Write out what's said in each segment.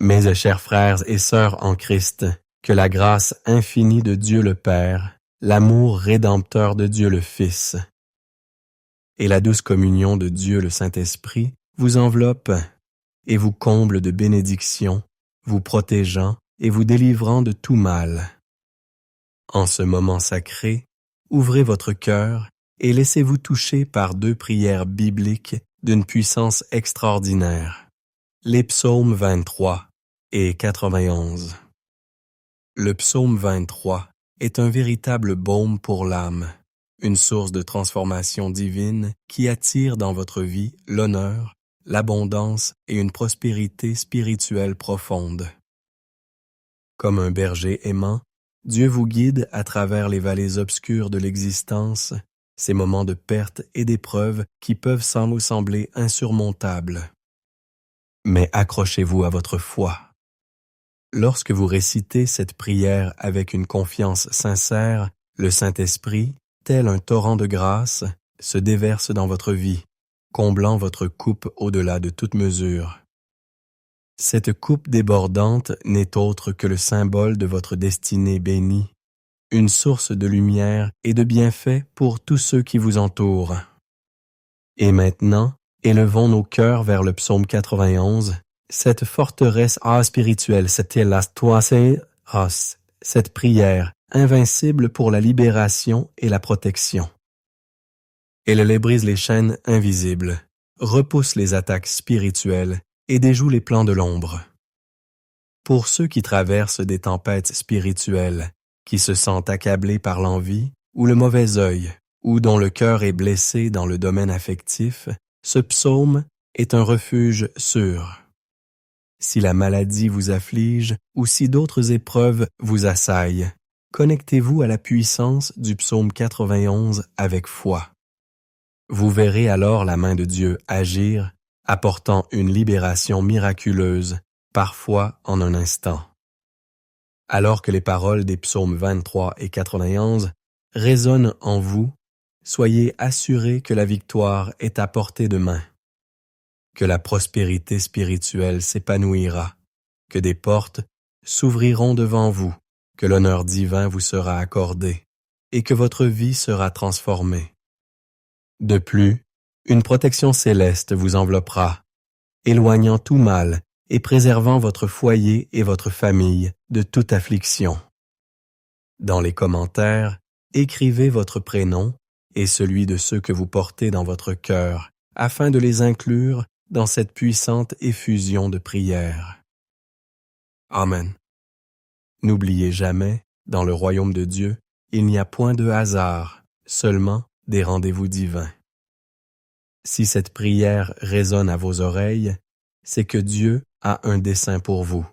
Mes chers frères et sœurs en Christ, que la grâce infinie de Dieu le Père, l'amour rédempteur de Dieu le Fils et la douce communion de Dieu le Saint-Esprit vous enveloppe et vous comble de bénédictions, vous protégeant et vous délivrant de tout mal. En ce moment sacré, ouvrez votre cœur et laissez-vous toucher par 2 prières bibliques d'une puissance extraordinaire. Les psaumes 23 et 91. Le psaume 23 est un véritable baume pour l'âme, une source de transformation divine qui attire dans votre vie l'honneur, l'abondance et une prospérité spirituelle profonde. Comme un berger aimant, Dieu vous guide à travers les vallées obscures de l'existence, ces moments de perte et d'épreuve qui peuvent vous sembler insurmontables. Mais accrochez-vous à votre foi. Lorsque vous récitez cette prière avec une confiance sincère, le Saint-Esprit, tel un torrent de grâce, se déverse dans votre vie, comblant votre coupe au-delà de toute mesure. Cette coupe débordante n'est autre que le symbole de votre destinée bénie, une source de lumière et de bienfaits pour tous ceux qui vous entourent. Et maintenant, élevons nos cœurs vers le psaume 91, cette forteresse spirituelle, cette prière invincible pour la libération et la protection. Elle brise les chaînes invisibles, repousse les attaques spirituelles et déjoue les plans de l'ombre. Pour ceux qui traversent des tempêtes spirituelles, qui se sentent accablés par l'envie ou le mauvais œil, ou dont le cœur est blessé dans le domaine affectif, ce psaume est un refuge sûr. Si la maladie vous afflige ou si d'autres épreuves vous assaillent, connectez-vous à la puissance du psaume 91 avec foi. Vous verrez alors la main de Dieu agir, apportant une libération miraculeuse, parfois en un instant. Alors que les paroles des psaumes 23 et 91 résonnent en vous, soyez assurés que la victoire est à portée de main, que la prospérité spirituelle s'épanouira, que des portes s'ouvriront devant vous, que l'honneur divin vous sera accordé et que votre vie sera transformée. De plus, une protection céleste vous enveloppera, éloignant tout mal et préservant votre foyer et votre famille de toute affliction. Dans les commentaires, écrivez votre prénom et celui de ceux que vous portez dans votre cœur, afin de les inclure dans cette puissante effusion de prière. Amen. N'oubliez jamais, dans le royaume de Dieu, il n'y a point de hasard, seulement des rendez-vous divins. Si cette prière résonne à vos oreilles, c'est que Dieu a un dessein pour vous,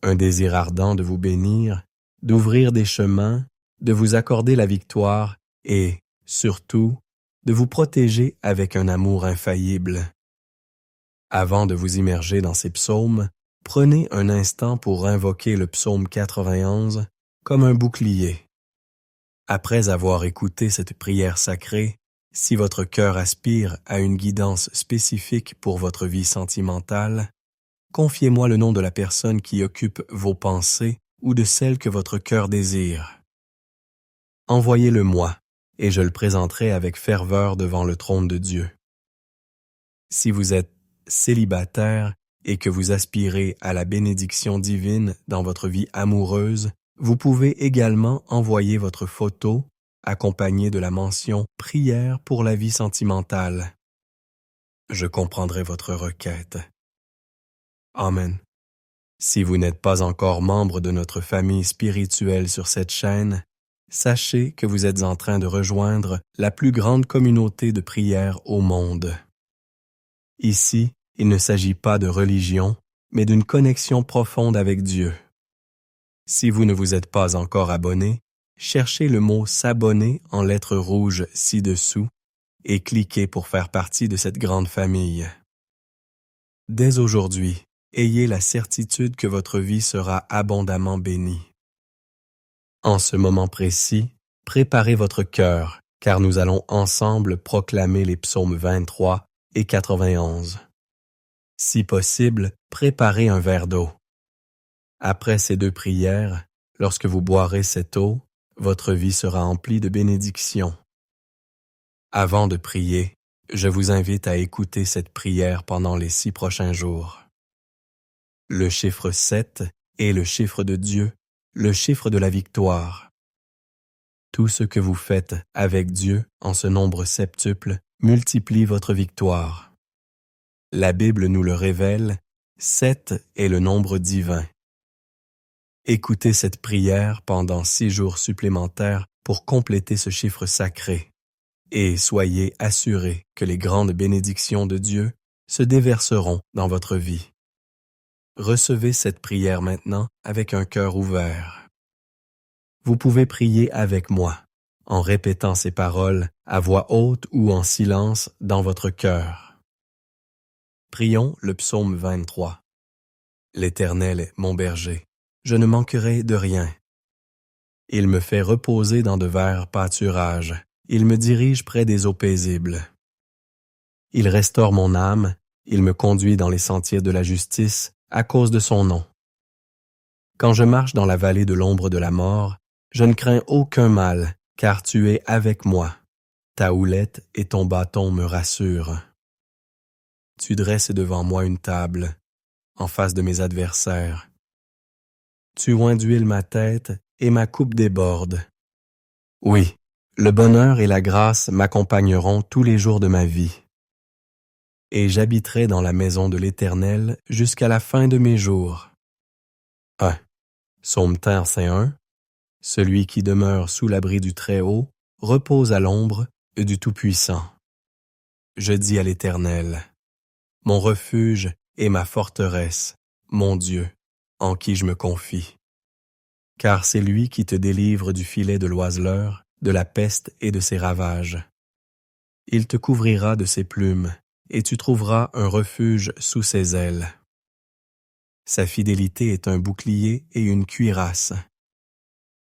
un désir ardent de vous bénir, d'ouvrir des chemins, de vous accorder la victoire et, surtout, de vous protéger avec un amour infaillible. Avant de vous immerger dans ces psaumes, prenez un instant pour invoquer le psaume 91 comme un bouclier. Après avoir écouté cette prière sacrée, si votre cœur aspire à une guidance spécifique pour votre vie sentimentale, confiez-moi le nom de la personne qui occupe vos pensées ou de celle que votre cœur désire. Envoyez-le-moi, et je le présenterai avec ferveur devant le trône de Dieu. Si vous êtes célibataire et que vous aspirez à la bénédiction divine dans votre vie amoureuse, vous pouvez également envoyer votre photo accompagnée de la mention « Prière pour la vie sentimentale ». Je comprendrai votre requête. Amen. Si vous n'êtes pas encore membre de notre famille spirituelle sur cette chaîne, sachez que vous êtes en train de rejoindre la plus grande communauté de prière au monde. Ici, il ne s'agit pas de religion, mais d'une connexion profonde avec Dieu. Si vous ne vous êtes pas encore abonné, cherchez le mot « s'abonner » en lettres rouges ci-dessous et cliquez pour faire partie de cette grande famille. Dès aujourd'hui, ayez la certitude que votre vie sera abondamment bénie. En ce moment précis, préparez votre cœur, car nous allons ensemble proclamer les psaumes 23 et 91. Si possible, préparez un verre d'eau, Après ces 2 prières, lorsque vous boirez cette eau, votre vie sera emplie de bénédictions. Avant de prier, je vous invite à écouter cette prière pendant les 6 prochains jours. Le chiffre 7 est le chiffre de Dieu, le chiffre de la victoire. Tout ce que vous faites avec Dieu en ce nombre septuple multiplie votre victoire. La Bible nous le révèle, 7 est le nombre divin. Écoutez cette prière pendant 6 jours supplémentaires pour compléter ce chiffre sacré. Et soyez assurés que les grandes bénédictions de Dieu se déverseront dans votre vie. Recevez cette prière maintenant avec un cœur ouvert. Vous pouvez prier avec moi, en répétant ces paroles à voix haute ou en silence dans votre cœur. Prions le psaume 23. L'Éternel est mon berger, je ne manquerai de rien. Il me fait reposer dans de verts pâturages, il me dirige près des eaux paisibles. Il restaure mon âme, il me conduit dans les sentiers de la justice à cause de son nom. Quand je marche dans la vallée de l'ombre de la mort, je ne crains aucun mal, car tu es avec moi. Ta houlette et ton bâton me rassurent. Tu dresses devant moi une table, en face de mes adversaires. Tu oins d'huile ma tête et ma coupe déborde. Oui, le bonheur et la grâce m'accompagneront tous les jours de ma vie. Et j'habiterai dans la maison de l'Éternel jusqu'à la fin de mes jours. 1. Psaume 1. Celui qui demeure sous l'abri du Très-Haut repose à l'ombre du Tout-Puissant. Je dis à l'Éternel, mon refuge et ma forteresse, mon Dieu, en qui je me confie. Car c'est lui qui te délivre du filet de l'oiseleur, de la peste et de ses ravages. Il te couvrira de ses plumes, et tu trouveras un refuge sous ses ailes. Sa fidélité est un bouclier et une cuirasse.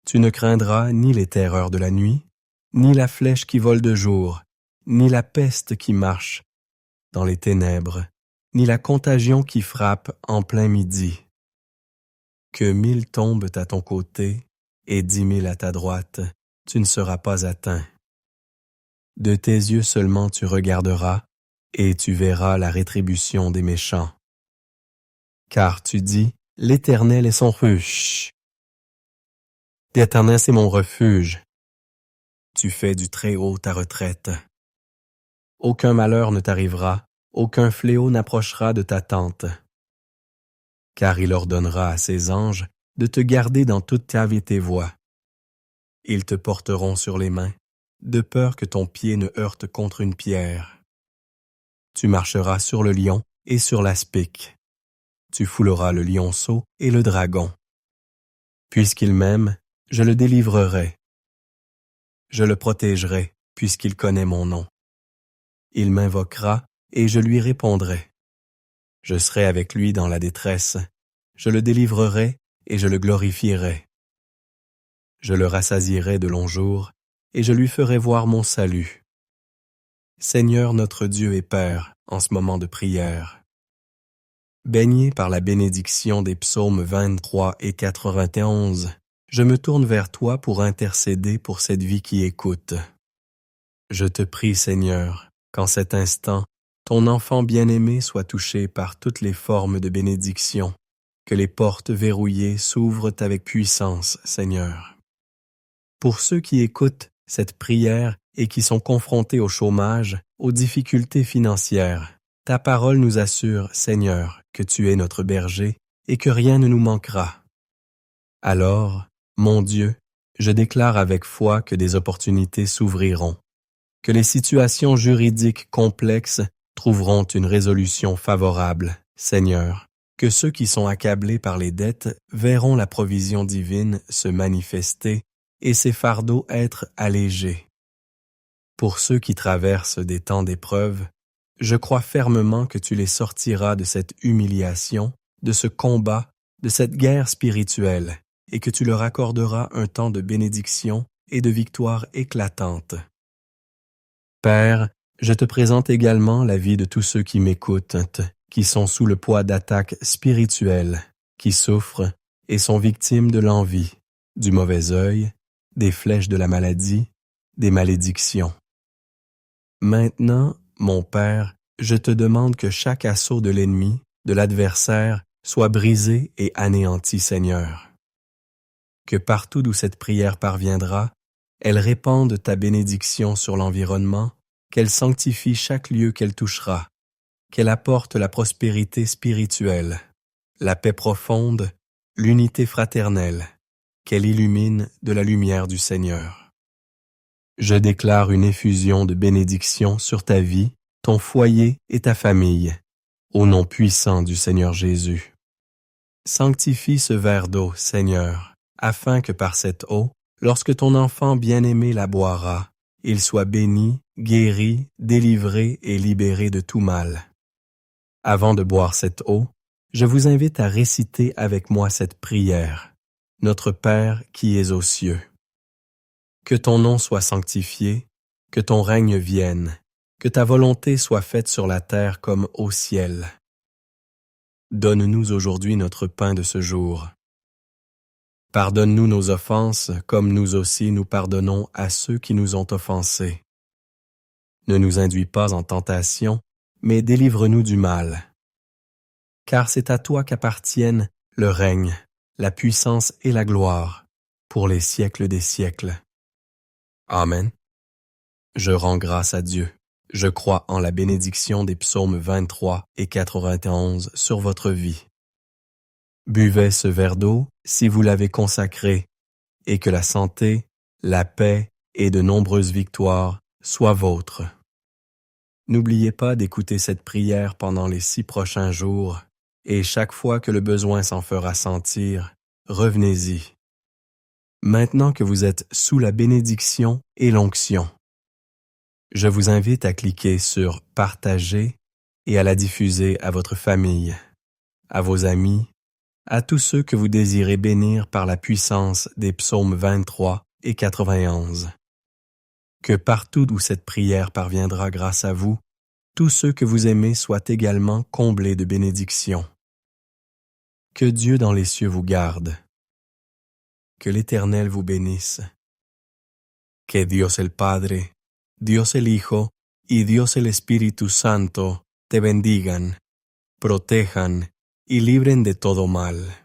Tu ne craindras ni les terreurs de la nuit, ni la flèche qui vole de jour, ni la peste qui marche dans les ténèbres, ni la contagion qui frappe en plein midi. Que 1000 tombent à ton côté et 10 000 à ta droite, tu ne seras pas atteint. De tes yeux seulement tu regarderas, et tu verras la rétribution des méchants. Car tu dis, l'Éternel est son refuge. L'Éternel c'est mon refuge. Tu fais du Très-Haut ta retraite. Aucun malheur ne t'arrivera, aucun fléau n'approchera de ta tente. Car il ordonnera à ses anges de te garder dans toute cave et tes voies. Ils te porteront sur les mains, de peur que ton pied ne heurte contre une pierre. Tu marcheras sur le lion et sur l'aspic. Tu fouleras le lionceau et le dragon. Puisqu'il m'aime, je le délivrerai. Je le protégerai, puisqu'il connaît mon nom. Il m'invoquera, et je lui répondrai. Je serai avec lui dans la détresse. Je le délivrerai, et je le glorifierai. Je le rassasierai de longs jours, et je lui ferai voir mon salut. Seigneur notre Dieu et Père, en ce moment de prière, baigné par la bénédiction des psaumes 23 et 91, je me tourne vers toi pour intercéder pour cette vie qui écoute. Je te prie, Seigneur, qu'en cet instant, ton enfant bien-aimé soit touché par toutes les formes de bénédiction, que les portes verrouillées s'ouvrent avec puissance, Seigneur. Pour ceux qui écoutent cette prière et qui sont confrontés au chômage, aux difficultés financières, ta parole nous assure, Seigneur, que tu es notre berger et que rien ne nous manquera. Alors, mon Dieu, je déclare avec foi que des opportunités s'ouvriront, que les situations juridiques complexes trouveront une résolution favorable, Seigneur, que ceux qui sont accablés par les dettes verront la provision divine se manifester et ces fardeaux être allégés. Pour ceux qui traversent des temps d'épreuve, je crois fermement que tu les sortiras de cette humiliation, de ce combat, de cette guerre spirituelle, et que tu leur accorderas un temps de bénédiction et de victoire éclatante. Père, je te présente également la vie de tous ceux qui m'écoutent, qui sont sous le poids d'attaques spirituelles, qui souffrent, et sont victimes de l'envie, du mauvais œil, des flèches de la maladie, des malédictions. Maintenant, mon Père, je te demande que chaque assaut de l'ennemi, de l'adversaire, soit brisé et anéanti, Seigneur. Que partout d'où cette prière parviendra, elle répande ta bénédiction sur l'environnement, qu'elle sanctifie chaque lieu qu'elle touchera, qu'elle apporte la prospérité spirituelle, la paix profonde, l'unité fraternelle, qu'elle illumine de la lumière du Seigneur. Je déclare une effusion de bénédiction sur ta vie, ton foyer et ta famille, au nom puissant du Seigneur Jésus. Sanctifie ce verre d'eau, Seigneur, afin que par cette eau, lorsque ton enfant bien-aimé la boira, il soit béni, guéri, délivré et libéré de tout mal. Avant de boire cette eau, je vous invite à réciter avec moi cette prière. Notre Père qui es aux cieux. Que ton nom soit sanctifié, que ton règne vienne, que ta volonté soit faite sur la terre comme au ciel. Donne-nous aujourd'hui notre pain de ce jour. Pardonne-nous nos offenses, comme nous aussi nous pardonnons à ceux qui nous ont offensés. Ne nous induis pas en tentation, mais délivre-nous du mal. Car c'est à toi qu'appartiennent le règne, la puissance et la gloire, pour les siècles des siècles. Amen. Je rends grâce à Dieu. Je crois en la bénédiction des psaumes 23 et 91 sur votre vie. Buvez ce verre d'eau si vous l'avez consacré, et que la santé, la paix et de nombreuses victoires soient vôtres. N'oubliez pas d'écouter cette prière pendant les 6 prochains jours, et chaque fois que le besoin s'en fera sentir, revenez-y. Maintenant que vous êtes sous la bénédiction et l'onction, je vous invite à cliquer sur « Partager » et à la diffuser à votre famille, à vos amis, à tous ceux que vous désirez bénir par la puissance des psaumes 23 et 91. Que partout où cette prière parviendra grâce à vous, tous ceux que vous aimez soient également comblés de bénédictions. Que Dieu dans les cieux vous garde. Que l'Éternel vous bénisse. Que Dios el Padre, Dios el Hijo y Dios el Espíritu Santo te bendigan, protejan y libren de todo mal.